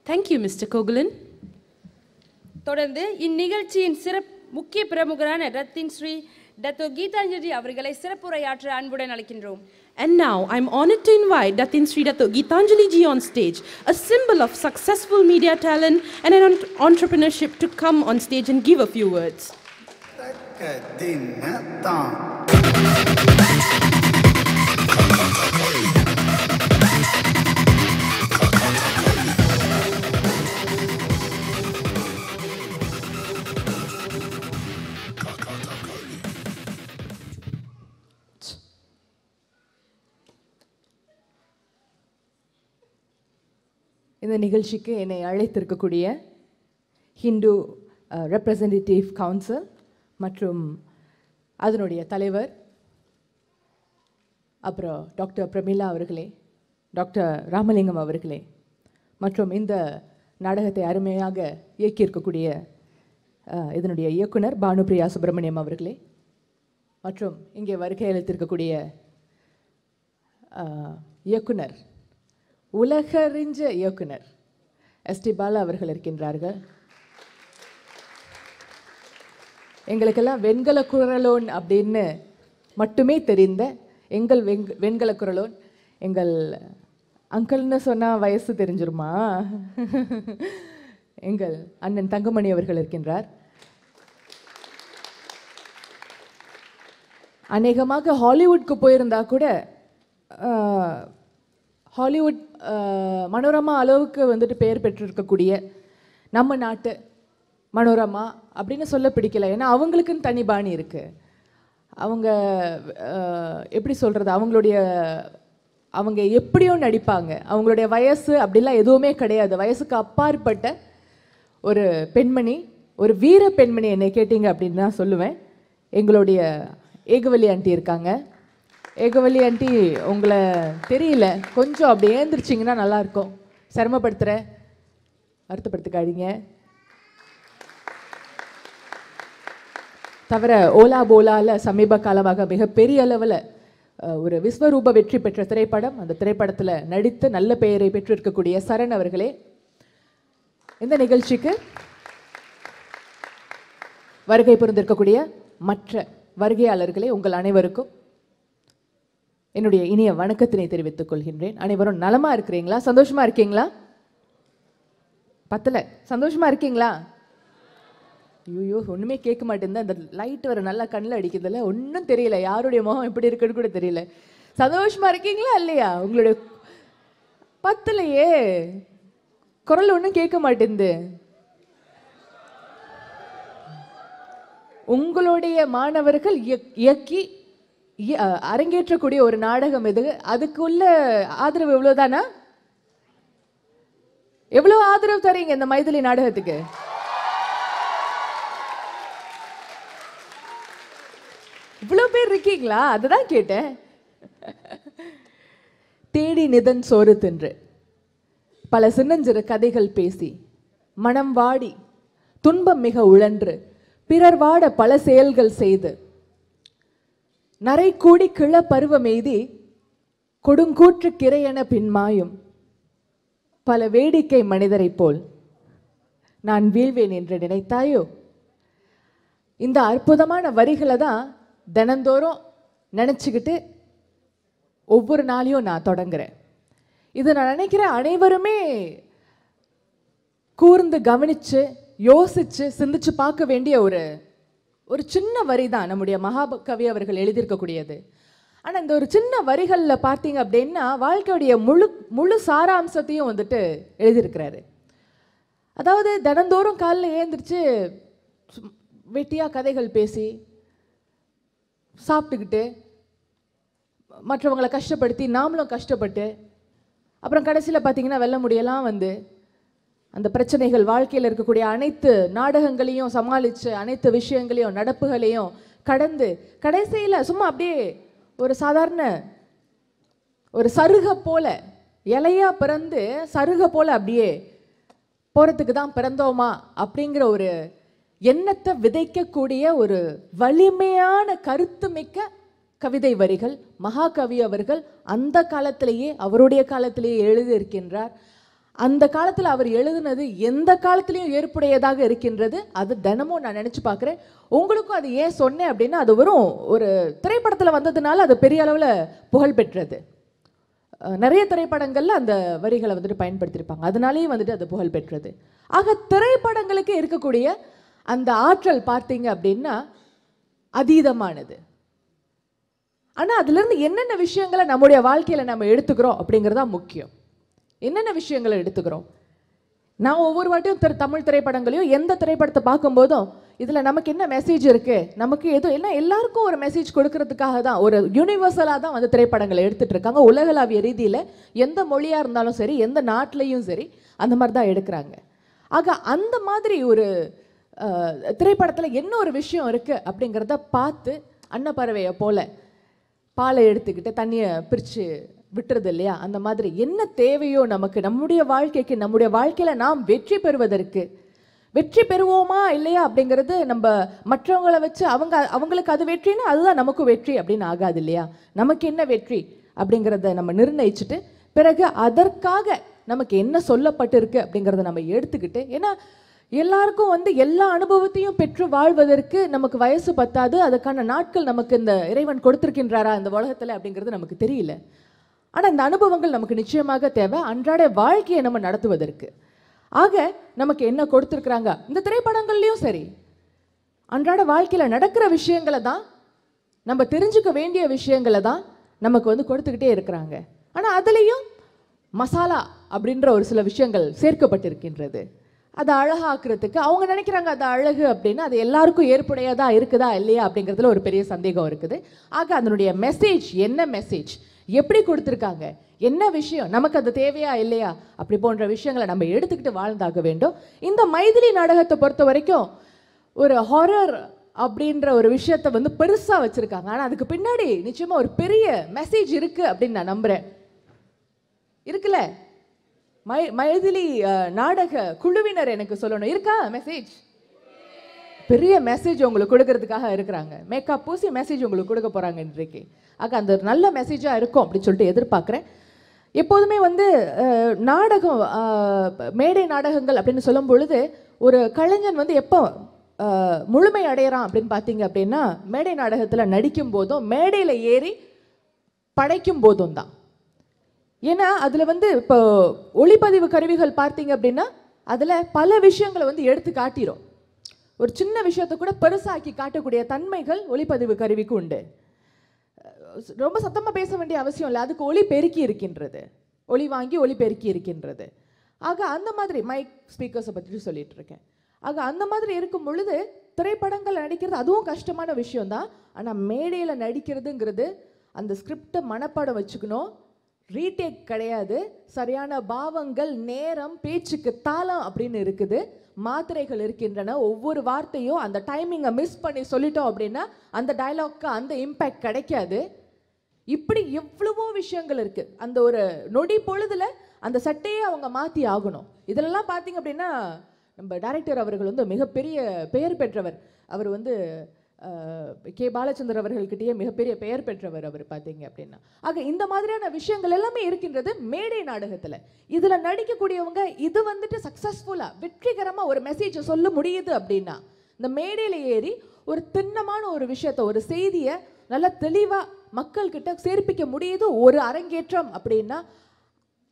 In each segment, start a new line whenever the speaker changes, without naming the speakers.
Thank you, Mr. Kogulan.
தொடர்ந்து இந்நிகழ்ச்சியின் முக்கிய பிரமுகரான ரத்தின் ஸ்ரீ டத்தோ கீதாஞ்சலி அவர்களை சிறப்புரையாற்ற அன்புடன் அழைக்கின்றோம்.
And now I'm honored to invite Datin Sri Dato Geetanjali ji on stage, a symbol of successful media talent and an entrepreneurship, to come on stage and give a few words.
இந்த நிகழ்ச்சிக்கு என்னை அழைத்திருக்கக்கூடிய Hindu representative council மற்றும் அதனுடைய தலைவர், அப்புறம் doctor Pramila அவர்களே, doctor Ramalingam அவர்களே, மற்றும் இந்த நாடகத்தை அருமையாக இயக்கியிருக்கக்கூடிய இதனுடைய இயக்குனர் பானுபிரியா சுப்பிரமணியம் அவர்களே, மற்றும் இங்கே வருகை அளித்திருக்கக்கூடிய இயக்குனர், உலகறிஞ்ச இயக்குனர் எஸ்டி பாலா அவர்கள் இருக்கின்றார்கள். எங்களுக்கெல்லாம் வெண்கல குரலோன் அப்படின்னு மட்டுமே தெரிந்த எங்கள் வெண்கல குரலோன், எங்கள் அங்கிள்னு சொன்னால் வயசு தெரிஞ்சிருமா, எங்கள் அண்ணன் தங்கமணி அவர்கள் இருக்கின்றார். அநேகமாக ஹாலிவுட்க்கு போயிருந்தா கூட ஹாலிவுட் மனோரமா அளவுக்கு வந்துட்டு பெயர் பெற்றிருக்கக்கூடிய நம்ம நாட்டு மனோரமா அப்படின்னு சொல்ல பிடிக்கல. ஏன்னா அவங்களுக்குன்னு தனி பாணி இருக்குது. அவங்க எப்படி சொல்கிறது, அவங்க எப்படியோ நடிப்பாங்க. அவங்களுடைய வயசு அப்படிலாம் எதுவுமே கிடையாது. வயசுக்கு அப்பாற்பட்ட ஒரு பெண்மணி, ஒரு வீர பெண்மணி என்னை கேட்டிங்க அப்படின்னு தான் சொல்லுவேன். எங்களுடைய ஏகவல்லி ஆண்டி இருக்காங்க. ஏகவல்லி ஆண்டி உங்களை தெரியல, கொஞ்சம் அப்படி ஏந்திரிச்சிங்கன்னா நல்லாயிருக்கும். சிரமப்படுத்துகிறேன், வருத்தப்படுத்திக்காதீங்க. தவிர ஓலா போலாவில் சமீப காலமாக மிகப்பெரிய அளவில் ஒரு விஸ்வரூப வெற்றி பெற்ற திரைப்படம், அந்த திரைப்படத்தில் நடித்து நல்ல பெயரை பெற்றிருக்கக்கூடிய சரண் அவர்களே, இந்த நிகழ்ச்சிக்கு வருகை புரிந்திருக்கக்கூடிய மற்ற வருகையாளர்களே, உங்கள் அனைவருக்கும் என்னுடைய இனிய வணக்கத்தினை தெரிவித்துக் கொள்கின்றேன். அனைவரும் நலமா இருக்கிறீங்களா? சந்தோஷமா இருக்கீங்களா? பத்தல, சந்தோஷமா இருக்கீங்களா? ஐயோ, ஒண்ணுமே கேட்க மாட்டேங்குது. அந்த லைட் வர நல்லா கண்ணில் அடிக்கிறதுல ஒன்றும் தெரியல, யாருடைய முகம் எப்படி இருக்குன்னு கூட தெரியல. சந்தோஷமா இருக்கீங்களா இல்லையா? உங்களுடைய பத்தலையே, குரல் ஒன்றும் கேட்க மாட்டேங்குது. உங்களுடைய மாணவர்கள் இயக்கி அரங்கேற்றக்கூடிய ஒரு நாடகம் இது. அதுக்குள்ள ஆதரவு எவ்வளவுதானா? எவ்வளவு ஆதரவு தரீங்க இந்த மைதிலி நாடகத்துக்கு? இவ்வளவு பேர் இருக்கீங்களா? அதுதான் கேட்டேன். தேடி நிதன் சோறு தின்று, பல சின்னஞ்சிறு கதைகள் பேசி, மனம் வாடி துன்பம் மிக உழன்று, பிறர் வாட பல செயல்கள் செய்து, நரை கூடி கிள பருவமெய்தி கொடுங்கூற்று கிரையென பின்மாயும் பல வேடிக்கை மனிதரை போல் நான் வீழ்வேன் என்று நினைத்தாயோ? இந்த அற்புதமான வரிகளை தான் தினந்தோறும் நினச்சிக்கிட்டு ஒவ்வொரு நாளையும் நான் தொடங்குறேன். இது நான் நினைக்கிறேன் அனைவருமே கூர்ந்து கவனிச்சு யோசிச்சு சிந்திச்சு பார்க்க வேண்டிய ஒரு சின்ன வரி தான் நம்முடைய மகாகவி அவர்கள் எழுதியிருக்கக்கூடியது. ஆனால் இந்த ஒரு சின்ன வரிகளில் பார்த்தீங்க அப்படின்னா வாழ்க்கையுடைய முழு சாராம்சத்தையும் வந்துட்டு எழுதியிருக்கிறாரு. அதாவது தினந்தோறும் காலையில் ஏந்திரிச்சு வெட்டியாக கதைகள் பேசி சாப்பிட்டுக்கிட்டு மற்றவங்களை கஷ்டப்படுத்தி நாமளும் கஷ்டப்பட்டு அப்புறம் கடைசியில் பார்த்தீங்கன்னா வெல்ல முடியலாம் வந்து அந்த பிரச்சனைகள், வாழ்க்கையில் இருக்கக்கூடிய அனைத்து நாடகங்களையும் சமாளித்து அனைத்து விஷயங்களையும் நடப்புகளையும் கடந்து கடைசியில் சும்மா அப்படியே ஒரு சாதாரண ஒரு சருக போல இலையா பிறந்து சருக போல அப்படியே போகிறதுக்கு தான் பிறந்தோமா அப்படிங்கிற ஒரு எண்ணத்தை விதைக்கக்கூடிய ஒரு வலிமையான கருத்து மிக்க கவிதை வரிகள் மகாகவி அவர்கள் அந்த காலத்திலேயே அவருடைய காலத்திலேயே எழுதியிருக்கின்றார். அந்த காலத்தில் அவர் எழுதுனது எந்த காலத்திலையும் ஏற்புடையதாக இருக்கின்றது. அது தினமும் நான் நினச்சி பார்க்குறேன். உங்களுக்கும் அது ஏன் சொன்னேன் அப்படின்னா, அது வெறும் ஒரு திரைப்படத்தில் வந்ததுனால அது பெரிய அளவில் புகழ் பெற்றது. நிறைய திரைப்படங்களில் அந்த வரிகளை வந்துட்டு பயன்படுத்தியிருப்பாங்க, அதனாலேயும் வந்துட்டு அது புகழ் பெற்றது. ஆக திரைப்படங்களுக்கு இருக்கக்கூடிய அந்த ஆற்றல் பார்த்தீங்க அப்படின்னா அதீதமானது. ஆனால் அதுலேருந்து என்னென்ன விஷயங்களை நம்முடைய வாழ்க்கையில் நம்ம எடுத்துக்கிறோம் அப்படிங்கிறதா முக்கியம். என்னென்ன விஷயங்களை எடுத்துக்கிறோம்? நான் ஒவ்வொரு வாட்டியும் தமிழ் திரைப்படங்களையும் எந்த திரைப்படத்தை பார்க்கும்போதும் இதில் நமக்கு என்ன மெசேஜ் இருக்குது, நமக்கு எதுவும் என்ன, எல்லாருக்கும் ஒரு மெசேஜ் கொடுக்கறதுக்காக தான், ஒரு யூனிவர்சலாக தான் வந்து திரைப்படங்களை எடுத்துகிட்டு இருக்காங்க. உலகளாவிய ரீதியில் எந்த மொழியாக இருந்தாலும் சரி, எந்த நாட்டிலையும் சரி, அந்த மாதிரி தான் எடுக்கிறாங்க. ஆக அந்த மாதிரி ஒரு திரைப்படத்தில் என்ன ஒரு விஷயம் இருக்குது அப்படிங்கிறத பார்த்து அன்னப்பறவையை போல பாலை எடுத்துக்கிட்டு தண்ணியை பிரித்து விட்டுறது இல்லையா, அந்த மாதிரி என்ன தேவையோ நமக்கு, நம்முடைய வாழ்க்கைக்கு, நம்முடைய வாழ்க்கையில் நாம் வெற்றி பெறுவோமா இல்லையா அப்படிங்கிறது நம்ம மற்றவங்களை வச்சு அவங்களுக்கு அது வெற்றினா அதுதான் நமக்கு வெற்றி அப்படின்னு ஆகாது இல்லையா. நமக்கு என்ன வெற்றி அப்படிங்கிறத நம்ம நிர்ணயிச்சுட்டு பிறகு அதற்காக நமக்கு என்ன சொல்லப்பட்டிருக்கு அப்படிங்கிறத நம்ம எடுத்துக்கிட்டு, ஏன்னா எல்லாருக்கும் வந்து எல்லா அனுபவத்தையும் பெற்று வாழ்வதற்கு நமக்கு வயசு பத்தாது, அதுக்கான நாட்கள் நமக்கு இந்த இறைவன் கொடுத்திருக்கின்றாரா இந்த உலகத்தில் அப்படிங்கிறது நமக்கு தெரியல. ஆனால் இந்த அனுபவங்கள் நமக்கு நிச்சயமாக தேவை அன்றாட வாழ்க்கையை நம்ம நடத்துவதற்கு. ஆக நமக்கு என்ன கொடுத்துருக்குறாங்க இந்த திரைப்படங்கள்லையும் சரி, அன்றாட வாழ்க்கையில் நடக்கிற விஷயங்களை தான், நம்ம தெரிஞ்சுக்க வேண்டிய விஷயங்களை தான் நமக்கு வந்து கொடுத்துக்கிட்டே இருக்கிறாங்க. ஆனால் அதுலேயும் மசாலா அப்படின்ற ஒரு சில விஷயங்கள் சேர்க்கப்பட்டிருக்கின்றது. அதை அழகாக்குறதுக்கு அவங்க நினைக்கிறாங்க அது அழகு அப்படின்னு, அது எல்லாருக்கும் ஏற்புடையதா இருக்குதா இல்லையா அப்படிங்கிறதுல ஒரு பெரிய சந்தேகம் இருக்குது. ஆக அதனுடைய மெசேஜ் என்ன, மெசேஜ் எப்படி கொடுத்துருக்காங்க, என்ன விஷயம், நமக்கு அது தேவையா இல்லையா, அப்படி போன்ற விஷயங்களை நம்ம எடுத்துக்கிட்டு வாழ்ந்தாக வேண்டும். இந்த மைதிலி நாடகத்தை பொறுத்த வரைக்கும் ஒரு ஹாரர் அப்படின்ற ஒரு விஷயத்தை வந்து பெருசாக வச்சுருக்காங்க. ஆனால் அதுக்கு பின்னாடி நிச்சயமாக ஒரு பெரிய மெசேஜ் இருக்குது அப்படின்னு நான் நம்புகிறேன். இருக்குல்ல, மைதிலி நாடக குழுவினர் எனக்கு சொல்லணும், இருக்கா மெசேஜ்? பெரிய மெசேஜ் உங்களுக்கு கொடுக்கறதுக்காக இருக்கிறாங்க. மேக்கப் பூசி மெசேஜ் உங்களுக்கு கொடுக்க போகிறாங்க இன்றைக்கு. ஆக அந்த நல்ல மெசேஜாக இருக்கும் அப்படின்னு சொல்லிட்டு எதிர்பார்க்குறேன். எப்போதுமே வந்து நாடகம், மேடை நாடகங்கள் அப்படின்னு சொல்லும் பொழுது ஒரு கலைஞன் வந்து எப்போ முழுமை அடையிறான் அப்படின்னு பார்த்தீங்க அப்படின்னா, மேடை நாடகத்தில் நடிக்கும் போதும் மேடையில் ஏறி படைக்கும் போதும் தான். ஏன்னா அதில் வந்து இப்போ ஒளிப்பதிவு கருவிகள் பார்த்தீங்க அப்படின்னா அதில் பல விஷயங்களை வந்து எடுத்து காட்டிடும். ஒரு சின்ன விஷயத்தை கூட பெருசாக்கி காட்டக்கூடிய தன்மைகள் ஒளிப்பதிவு கருவிக்கு உண்டு. ரொம்ப சத்தமாக பேச வேண்டிய அவசியம் இல்லை, அதுக்கு ஒளி பெருக்கி இருக்கின்றது, ஒளி வாங்கி ஒளி பெருக்கி இருக்கின்றது. ஆக அந்த மாதிரி மைக் ஸ்பீக்கர்ஸை பற்றி சொல்லிட்டு இருக்கேன். ஆக அந்த மாதிரி இருக்கும் பொழுது திரைப்படங்கள் நடிக்கிறது அதுவும் கஷ்டமான விஷயம்தான். ஆனால் மேடையில் நடிக்கிறதுங்கிறது அந்த ஸ்கிரிப்டை மனப்பாடம் வச்சுக்கணும், ரீடேக் கிடையாது, சரியான பாவங்கள், நேரம், பேச்சுக்கு தாளம் அப்படின்னு இருக்குது, மாத்திரைகள் இருக்கின்றன. ஒவ்வொரு வார்த்தையும் அந்த டைமிங்கை மிஸ் பண்ணி சொல்லிட்டோம் அப்படின்னா அந்த டயலாக்கு அந்த இம்பேக்ட் கிடைக்காது. இப்படி எவ்வளவோ விஷயங்கள் இருக்குது. அந்த ஒரு நொடி பொழுதுல அந்த சட்டையே அவங்க மாற்றி ஆகணும். இதிலெல்லாம் பார்த்தீங்க அப்படின்னா நம்ம டைரக்டர் அவர்கள் வந்து மிகப்பெரிய பெயர் பெற்றவர். அவர் வந்து கே பாலச்சந்தர் அவர்கள்கிட்டயே மிகப்பெரிய பெயர் பெற்றவர் அவர் பார்த்தீங்க அப்படின்னா. ஆக இந்த மாதிரியான விஷயங்கள் எல்லாமே இருக்கின்றது மேடை நாடகத்தில். இதில் நடிக்கக்கூடியவங்க இது வந்துட்டு சக்ஸஸ்ஃபுல்லாக வெற்றிகரமாக ஒரு மெசேஜை சொல்ல முடியுது அப்படின்னா, இந்த மேடையில் ஏறி ஒரு திண்ணமான ஒரு விஷயத்தை, ஒரு செய்தியை நல்லா தெளிவாக மக்கள்கிட்ட சேர்ப்பிக்க முடியுது ஒரு அரங்கேற்றம் அப்படின்னா,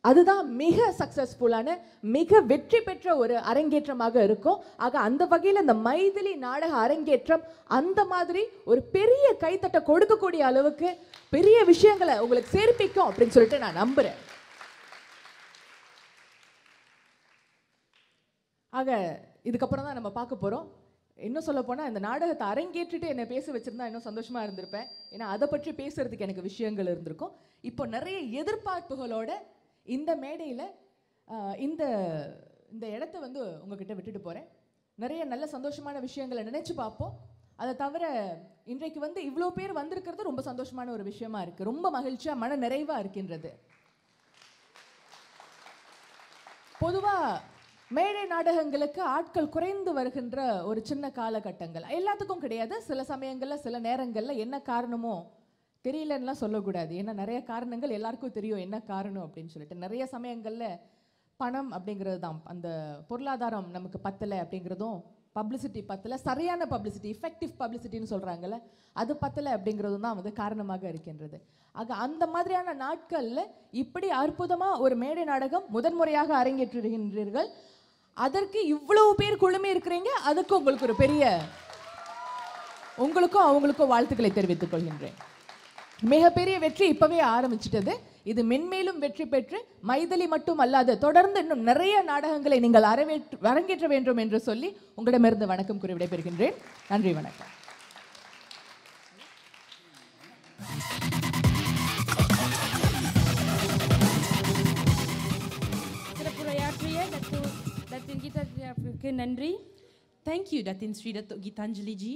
அதுதான் மிக சக்சஸ்ஃபுல்லான, மிக வெற்றி பெற்ற ஒரு அரங்கேற்றமாக இருக்கும். ஆக அந்த வகையில் இந்த மைதிலி நாடக அரங்கேற்றம் அந்த மாதிரி ஒரு பெரிய கைத்தட்டை கொடுக்கக்கூடிய அளவுக்கு பெரிய விஷயங்களை உங்களுக்கு சேர்ப்பிக்கும் அப்படின்னு சொல்லிட்டு நான் நம்புறேன். ஆக இதுக்கப்புறம் தான் நம்ம பார்க்க போறோம். இன்னும் சொல்ல போனால் இந்த நாடகத்தை அரங்கேற்றிட்டு என்னை பேச வச்சிருந்தா இன்னும் சந்தோஷமா இருந்திருப்பேன். ஏன்னா அதை பற்றி பேசுறதுக்கு எனக்கு விஷயங்கள் இருந்திருக்கும். இப்போ நிறைய எதிர்பார்ப்புகளோட இந்த மேடையில் இந்த இந்த இடத்த வந்து உங்ககிட்ட விட்டுட்டு போகிறேன். நிறைய நல்ல சந்தோஷமான விஷயங்களை நினைச்சு பார்ப்போம். அதை தவிர இன்றைக்கு வந்து இவ்வளோ பேர் வந்திருக்கிறது ரொம்ப சந்தோஷமான ஒரு விஷயமா இருக்குது. ரொம்ப மகிழ்ச்சியாக, மன நிறைவாக இருக்கின்றது. பொதுவாக மேடை நாடகங்களுக்கு ஆட்கள் குறைந்து வருகின்ற ஒரு சின்ன காலகட்டங்கள் எல்லாத்துக்கும் கிடையாது. சில சமயங்களில் சில நேரங்களில் என்ன காரணமோ தெரியலன்னா சொல்லக்கூடாது. ஏன்னா நிறைய காரணங்கள் எல்லாருக்கும் தெரியும் என்ன காரணம் அப்படின்னு சொல்லிட்டு. நிறைய சமயங்களில் பணம் அப்படிங்கிறது தான், அந்த பொருளாதாரம் நமக்கு பத்தலை அப்படிங்கிறதும், பப்ளிசிட்டி பத்தலை, சரியான பப்ளிசிட்டி, எஃபெக்டிவ் பப்ளிசிட்டின்னு சொல்கிறாங்கல்ல, அது பத்தலை அப்படிங்கிறதும் தான் வந்து காரணமாக இருக்கின்றது. ஆக அந்த மாதிரியான நாட்களில் இப்படி அற்புதமாக ஒரு மேடை நாடகம் முதன்முறையாக அரங்கேற்றுகின்றீர்கள். அதற்கு இவ்வளவு பேர் குழுமி இருக்கிறீங்க. அதுக்கு உங்களுக்கு ஒரு பெரிய, உங்களுக்கும் அவங்களுக்கும் வாழ்த்துக்களை தெரிவித்துக் கொள்கின்றேன். மிகப்பெரிய வெற்றி இப்பவே ஆரம்பிச்சிட்டது. இது மென்மேலும் வெற்றி பெற்று மைதிலி மட்டும் அல்லாது தொடர்ந்து இன்னும் நிறைய நாடகங்களை நீங்கள் அரங்கேற்ற வேண்டும் என்று சொல்லி உங்களிடமிருந்து வணக்கம் கூறி விடைபெறுகின்றேன். நன்றி, வணக்கம்.
சிறப்புரையாற்றிய டத்தின் கீதாஞ்சலிக்கு நன்றி.
Thank you, Datin Sri Datuk Gitanjali ji.